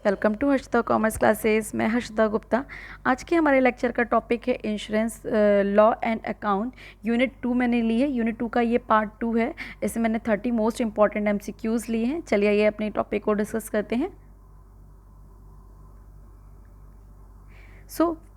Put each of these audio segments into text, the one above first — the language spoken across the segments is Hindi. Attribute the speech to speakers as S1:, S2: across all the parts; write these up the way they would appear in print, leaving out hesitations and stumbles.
S1: Welcome to Harshita commerce classes. मैं हर्षिता गुप्ता। आज के हमारे लेक्चर का टॉपिक है insurance law and account. Unit 2 मैंने ली है। यूनिट 2 का ये पार्ट 2 है। इसमें मैंने 30 मोस्ट इंपॉर्टेंट MCQs लिए हैं। चलिए ये अपने टॉपिक को डिस्कस करते हैं।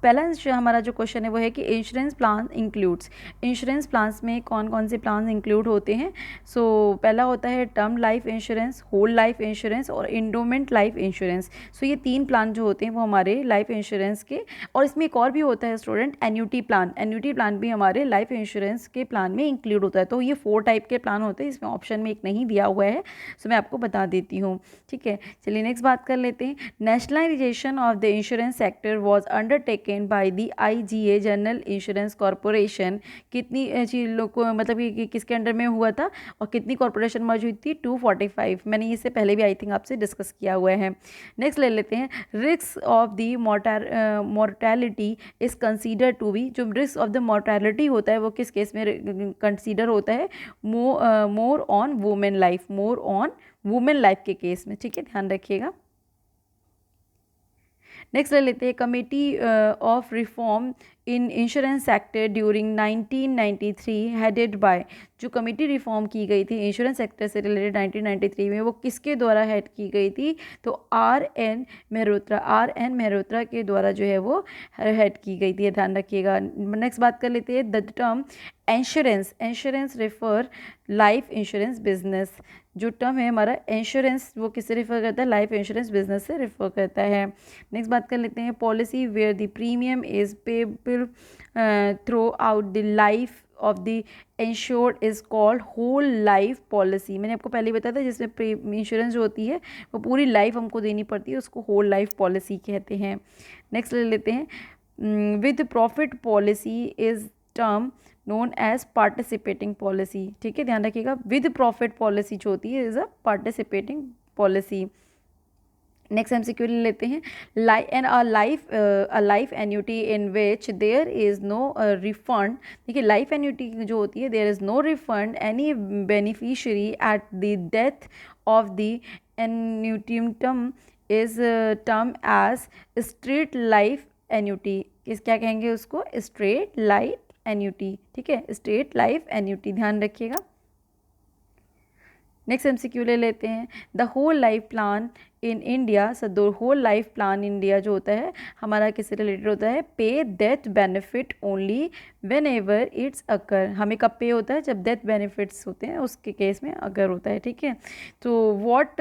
S1: पहला जो हमारा जो क्वेश्चन है वो है कि insurance plan includes. Insurance plans में कौन कौन से प्लान इंक्लूड होते हैं। पहला होता है term life insurance, whole life insurance और इंडोमेंट लाइफ इंश्योरेंस। ये 3 प्लान जो होते हैं वो हमारे लाइफ इंश्योरेंस के, और इसमें एक और भी होता है student, annuity plan. Annuity plan भी हमारे लाइफ इंश्योरेंस के प्लान में इंक्लूड होता है। तो ये 4 टाइप के प्लान होते हैं। इसमें ऑप्शन में एक नहीं दिया हुआ है, मैं आपको बता देती हूँ। ठीक है, चलिए नेक्स्ट बात कर लेते हैं। Nationalisation of the insurance sector was undertaken by the IGA general insurance corporation. कितनी लोग को मतलब कि किसके अंडर में हुआ था और कितनी कॉरपोरेशन मर्ज हुई थी? 245। मैंने इससे पहले भी आई थिंक आपसे डिस्कस किया हुआ है। नेक्स्ट ले लेते हैं। Risk of the mortality is consider to be. जो रिस्क ऑफ द मोर्टेलिटी होता है वो किस केस में कंसीडर होता है? More on women life, more on women life के केस में। ठीक है, ध्यान रखिएगा। नेक्स्ट ले लेते हैं। Committee of reform in insurance sector during 1993 headed by. जो कमेटी रिफॉर्म की गई थी इंश्योरेंस सेक्टर से रिलेटेड 1993 में, वो किसके द्वारा हेड की गई थी? तो RN मेहरोत्रा के द्वारा जो है वो हेड की गई थी। ध्यान रखिएगा। नेक्स्ट बात कर लेते हैं। The term insurance refer life insurance business. जो टर्म है हमारा इंश्योरेंस वो किससे रेफर करता है? लाइफ इंश्योरेंस बिजनेस से रेफर करता है। नेक्स्ट बात कर लेते हैं। Policy where the premium is payable throughout the life of the insured is called whole life policy. मैंने आपको पहले बताया था जिसमें इंश्योरेंस जो होती है वो पूरी लाइफ हमको देनी पड़ती है, उसको होल लाइफ पॉलिसी कहते हैं। नेक्स्ट ले लेते हैं। With profit policy is term known as participating policy. ठीक है, ध्यान रखिएगा। विद प्रॉफिट पॉलिसी जो होती है is a participating policy. Next MCQ ले लेते हैं। Life annuity in which there is no refund. देखिए, लाइफ एन्यूटी जो होती है there is no refund any beneficiary at the death of the annuitant is term as straight life annuity. क्या कहेंगे उसको? Straight life annuity. ठीक है, स्ट्रेट लाइफ एन्यूटी, ध्यान रखिएगा। नेक्स्ट MCQ ले लेते हैं। The whole life plan in India. The whole life plan India जो होता है हमारा किससे रिलेटेड होता है? Pay death benefit only when ever it's occur. हमें कब पे होता है? जब डेथ बेनिफिट्स होते हैं उसके केस में अगर होता है। ठीक है, तो what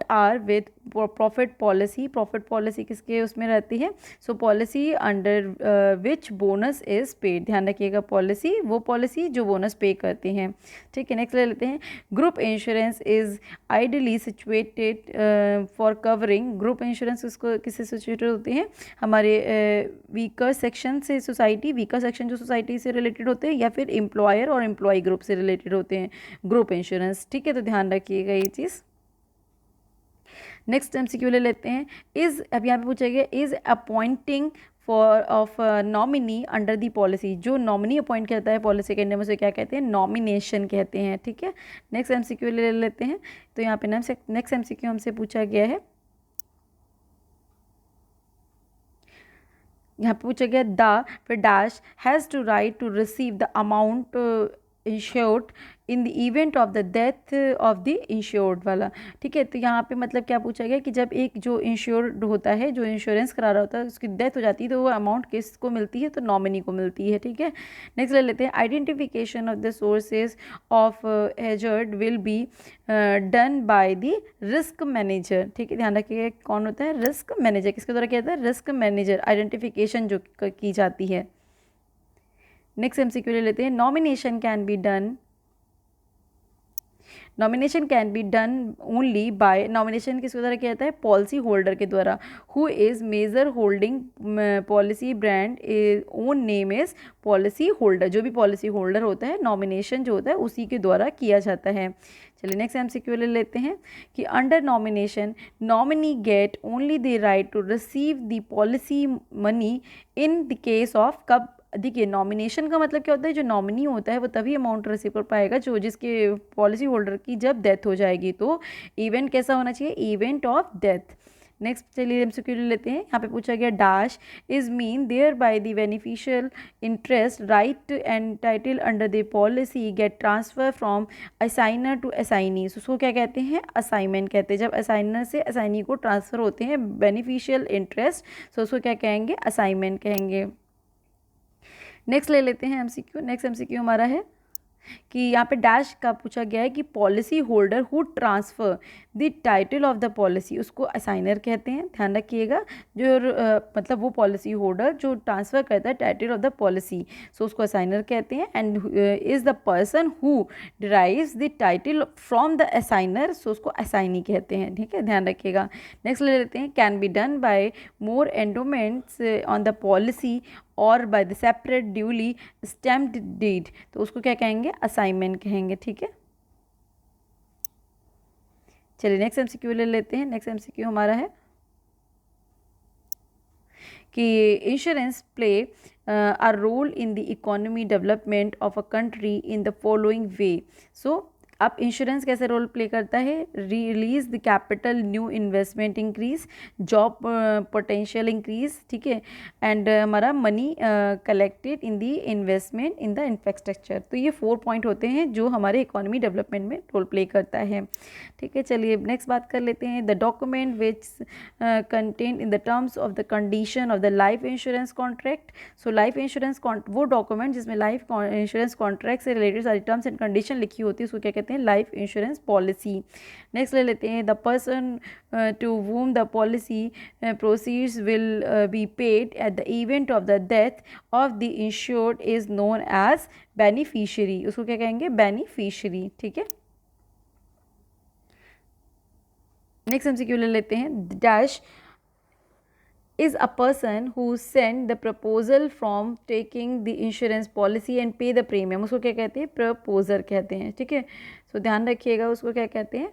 S1: are with profit policy. Profit policy किसके उसमें रहती है? Policy under which bonus is paid. ध्यान रखिएगा, पॉलिसी वो पॉलिसी जो बोनस पे करते हैं। ठीक है, नेक्स्ट ले लेते हैं। Group insurance is ideally situated for covering. Group insurance उसको किससे सिचुएटेड होते हैं? हमारे वीकर सेक्शन से सोसाइटी, वीकर सेक्शन जो सोसाइटी से रिलेटेड होते हैं, या फिर एम्प्लॉयर और एम्प्लॉय ग्रुप से रिलेटेड होते हैं ग्रुप इंश्योरेंस। ठीक है, तो ध्यान रखिएगा ये चीज़। नेक्स्ट MCQ ले लेते हैं। इज, अब यहाँ पे पूछा गया is appointing of nominee under the policy. जो नॉमिनी अपॉइंट करता है पॉलिसी के अंडर में उसे क्या कहते हैं? नॉमिनेशन कहते हैं। ठीक है, नेक्स्ट MCQ ले लेते हैं। तो यहाँ पे नेक्स्ट MCQ हमसे पूछा गया है, यहाँ पे पूछा गया द फिर dash has to right to receive the amount insured in the event of the death of the insured वाला। ठीक है, तो यहाँ पे मतलब क्या पूछा गया कि जब एक जो इंश्योर्ड होता है, जो इंश्योरेंस करा रहा होता है, उसकी डेथ हो जाती है तो वो अमाउंट किसको मिलती है? तो नॉमिनी को मिलती है। ठीक है, नेक्स्ट ले लेते हैं। Identification of the sources of hazard will be done by the risk manager. ठीक है, ध्यान रखिएगा कौन होता है? Risk manager. किसके द्वारा किया जाता है? Risk manager. आइडेंटिफिकेशन जो की जाती है। नेक्स्ट MCQ ले लेते हैं। Nomination can be done only by. Nomination किसके द्वारा किया जाता है? पॉलिसी होल्डर के द्वारा। Who is major holding policy brand own name is policy holder. जो भी पॉलिसी होल्डर होता है, नॉमिनेशन जो होता है उसी के द्वारा किया जाता है। चलिए नेक्स्ट MCQ ले लेते हैं कि under nomination nominee get only the right to receive the policy money in the case of. कब देखिए नॉमिनेशन का मतलब क्या होता है, जो नॉमिनी होता है वो तभी अमाउंट रिसीव कर पाएगा जो जिसके पॉलिसी होल्डर की जब डेथ हो जाएगी। तो इवेंट कैसा होना चाहिए, इवेंट ऑफ डेथ। नेक्स्ट चलिए एमसीक्यू ले लेते हैं। यहाँ पे पूछा गया dash is mean there by the beneficial interest right and title under the policy get transfer from assignor to assignee. उसको क्या कहते हैं, असाइनमेंट कहते हैं। जब असाइनर से असाइनी को ट्रांसफ़र होते हैं बेनिफिशियल इंटरेस्ट, तो उसको क्या कहेंगे, असाइनमेंट कहेंगे। नेक्स्ट ले लेते हैं एमसीक्यू। नेक्स्ट एमसीक्यू हमारा है कि यहाँ पे डैश का पूछा गया है कि policy holder who transfer the title of the policy, उसको असाइनर कहते हैं, ध्यान रखिएगा। जो मतलब वो पॉलिसी होल्डर जो ट्रांसफ़र करता है title of the policy, so उसको असाइनर कहते हैं। And is the person who derives the title from the assignor, so उसको असाइनी कहते हैं, ठीक है, ध्यान रखिएगा। नेक्स्ट ले लेते हैं, can be done by more endorsements on the policy और by the separate duly stamped deed, तो उसको क्या कहेंगे, असाइनमेंट कहेंगे, ठीक है। चलिए नेक्स्ट एमसीक्यू ले लेते हैं। नेक्स्ट एमसीक्यू हमारा है कि insurance play a role in the economy development of a country in the following way. So अब इंश्योरेंस कैसे रोल प्ले करता है, release the capital, new investment increase, job potential increase, ठीक है, एंड हमारा money collected in the investment in the infrastructure. तो ये 4 पॉइंट होते हैं जो हमारे इकोनॉमी डेवलपमेंट में रोल प्ले करता है, ठीक है। चलिए नेक्स्ट बात कर लेते हैं, the document which contain in the terms of the condition of the life insurance contract. So life insurance वो डॉक्यूमेंट जिसमें लाइफ इंश्योरेंस कॉन्ट्रैक्ट से रिलेटेड सारी टर्म्स एंड कंडीशन लिखी होती है, उसको क्या कहते हैं, लाइफ इंश्योरेंस पॉलिसी। नेक्स्ट ले लेते हैं, the person to whom the policy proceeds will be paid at the event of the death of the insured is known as beneficiary, उसको क्या कहेंगे, बेनिफिशियरी, ठीक है। नेक्स्ट एमसीक्यू ले लेते हैं, dash is a person who sent the proposal from taking the insurance policy and pay the premium, उसको क्या कहते हैं, प्रपोजर कहते हैं, ठीक है। सो ध्यान रखिएगा उसको क्या कहते हैं,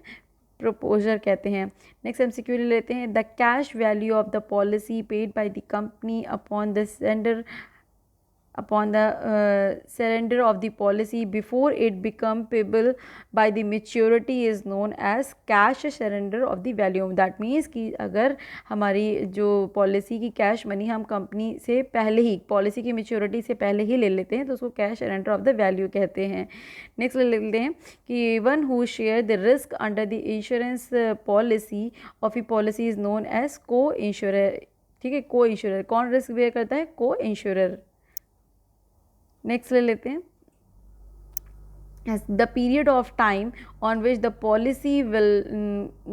S1: प्रपोजर कहते हैं। नेक्स्ट एमसीक्यू ले लेते हैं, the cash value of the policy paid by the company upon the surrender of the policy before it become payable by the maturity is known as cash surrender of the value। that means कि अगर हमारी जो पॉलिसी की कैश मनी हम कंपनी से पहले ही, पॉलिसी की मेच्योरिटी से पहले ही ले लेते हैं, तो उसको cash surrender of the value कहते हैं। नेक्स्ट ले लेते हैं कि one who share the risk under the insurance policy of a policy is known as co insurer, ठीक है, को इंश्योरर। कौन रिस्क बेयर करता है, को इंश्योरर। नेक्स्ट ले लेते हैं, the period of time on which the policy will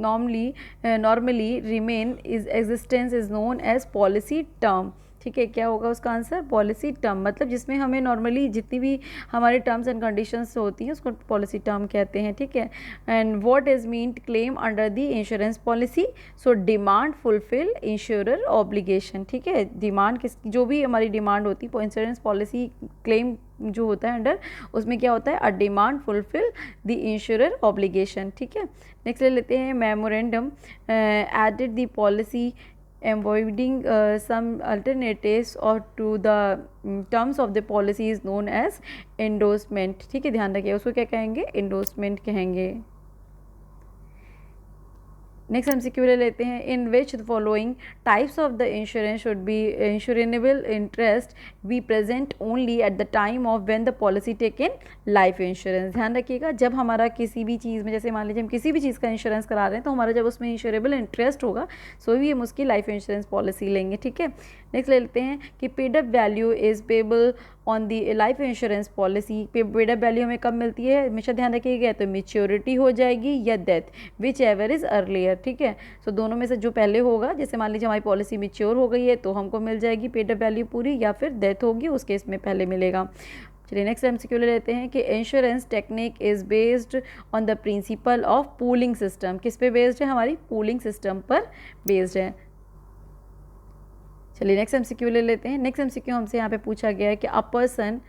S1: normally remain is existence is known as policy term, ठीक है। क्या होगा उसका आंसर, पॉलिसी टर्म, मतलब जिसमें हमें नॉर्मली जितनी भी हमारे टर्म्स एंड कंडीशंस होती हैं उसको पॉलिसी टर्म कहते हैं, ठीक है। And what is mean claim under the insurance policy, so demand fulfil insurer obligation, ठीक है। डिमांड किसकी, जो भी हमारी डिमांड होती है इंश्योरेंस पॉलिसी क्लेम जो होता है अंडर, उसमें क्या होता है, a demand fulfil the insurer obligation, ठीक है। नेक्स्ट ले लेते हैं, memorandum added the policy avoiding some alternatives or to the terms of the policy is known as endorsement, ठीक है, ध्यान रखिए उसको क्या कहेंगे, endorsement कहेंगे। नेक्स्ट एमसीक्यू ले लेते हैं, in which the following types of the insurance should be insurable interest be present only at the time of when the policy taken life insurance. ध्यान रखिएगा, जब हमारा किसी भी चीज़ में, जैसे मान लीजिए हम किसी भी चीज़ का इंश्योरेंस करा रहे हैं, तो हमारा जब उसमें इंश्योरेबल इंटरेस्ट होगा, सो ही हम उसकी लाइफ इंश्योरेंस पॉलिसी लेंगे, ठीक है। नेक्स्ट ले लेते हैं कि paid up value is payable on the life insurance policy. Paid up value हमें कब मिलती है, हमेशा ध्यान रखिएगा, तो मेच्योरिटी हो जाएगी या death, which ever is earlier, ठीक है। सो दोनों में से जो पहले होगा, जैसे मान लीजिए हमारी पॉलिसी मेच्योर हो गई है तो हमको मिल जाएगी पेड अप वैल्यू पूरी, या फिर डेथ होगी उस केस में पहले मिलेगा। चलिए नेक्स्ट एमसीक्यू ले लेते हैं कि insurance technique is based on the principle of pooling system. किस पे बेस्ड है, हमारी पूलिंग सिस्टम पर बेस्ड है। चलिए नेक्स्ट एमसीक्यू ले लेते हैं। नेक्स्ट एमसीक्यू हमसे यहाँ पे पूछा गया है कि a person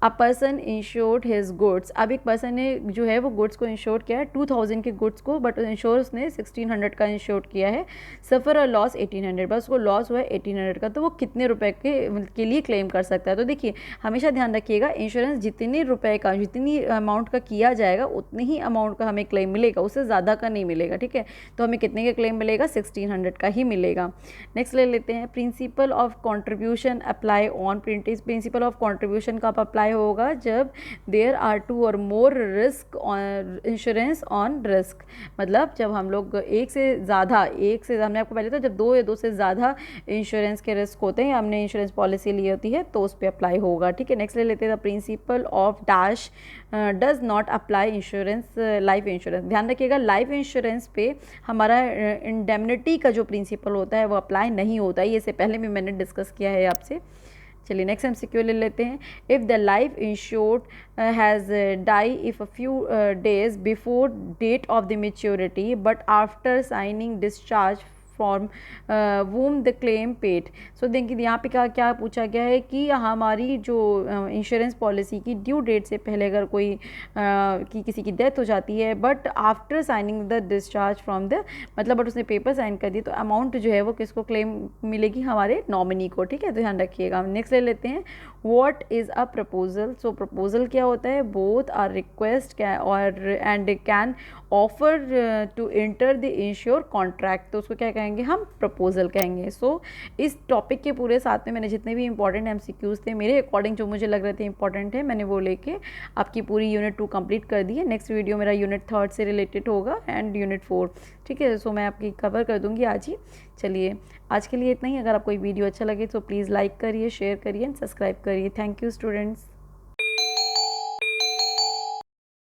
S1: a person insured his goods, अब एक पर्सन ने जो है वो गुड्स को इंश्योर किया है 2000 के गुड्स को, बट इंश्योर उसने 1600 का इंश्योर किया है, सफ़र अ लॉस 1800, बस उसको लॉस हुआ है 1800 का, तो वो कितने रुपए के लिए क्लेम कर सकता है। तो देखिए हमेशा ध्यान रखिएगा, इंश्योरेंस जितने रुपए का, जितनी अमाउंट का किया जाएगा उतनी ही अमाउंट का हमें क्लेम मिलेगा, उससे ज़्यादा का नहीं मिलेगा, ठीक है। तो हमें कितने का क्लेम मिलेगा, 1600 का ही मिलेगा। नेक्स्ट ले लेते हैं, principle of contribution apply on principle of contribution कब अप्लाई होगा, जब देयर आर 2 और more risk insurance on risk, मतलब जब हम लोग एक से ज़्यादा हमने आपको पहले तो जब 2 या 2 से ज़्यादा इंश्योरेंस के रिस्क होते हैं, हमने इंश्योरेंस पॉलिसी ली होती है तो उस पर अप्लाई होगा, ठीक है। नेक्स्ट ले लेते हैं, the principle of dash does not apply insurance life insurance, ध्यान रखिएगा लाइफ इंश्योरेंस पे हमारा इंडेमनिटी का जो प्रिंसिपल होता है वो अप्लाई नहीं होता है, ये से पहले भी मैंने डिस्कस किया है आपसे। चलिए नेक्स्ट MCQ ले लेते हैं, if the life insured has die if a few days before date of the maturity but after signing discharge from whom the claim paid. So देखिए यहाँ पे क्या पूछा गया है कि हमारी जो इंश्योरेंस पॉलिसी की ड्यू डेट से पहले अगर कोई किसी की डेथ हो जाती है, but after signing the discharge from the, मतलब बट उसने पेपर साइन कर दी, तो अमाउंट जो है वो किसको क्लेम मिलेगी, हमारे नॉमिनी को, ठीक है, तो ध्यान रखिएगा। नेक्स्ट ले लेते हैं, what is a proposal. So proposal क्या होता है, बोथ आर रिक्वेस्ट और and can offer to enter the insure contract, तो उसको क्या कहेंगे, हम प्रपोजल कहेंगे। सो इस टॉपिक के पूरे साथ में मैंने जितने भी इंपॉर्टेंट MCQs थे मेरे अकॉर्डिंग जो मुझे लग रहे थे इंपॉर्टेंट है, मैंने वो लेके आपकी पूरी यूनिट 2 कंप्लीट कर दी है। नेक्स्ट वीडियो मेरा यूनिट 3 से रिलेटेड होगा एंड यूनिट 4, ठीक है। सो मैं आपकी कवर कर दूंगी आज ही। चलिए आज के लिए इतना ही, अगर आपको वीडियो अच्छा लगे तो प्लीज़ लाइक करिए, शेयर करिए एंड सब्सक्राइब करिए। Thank you students.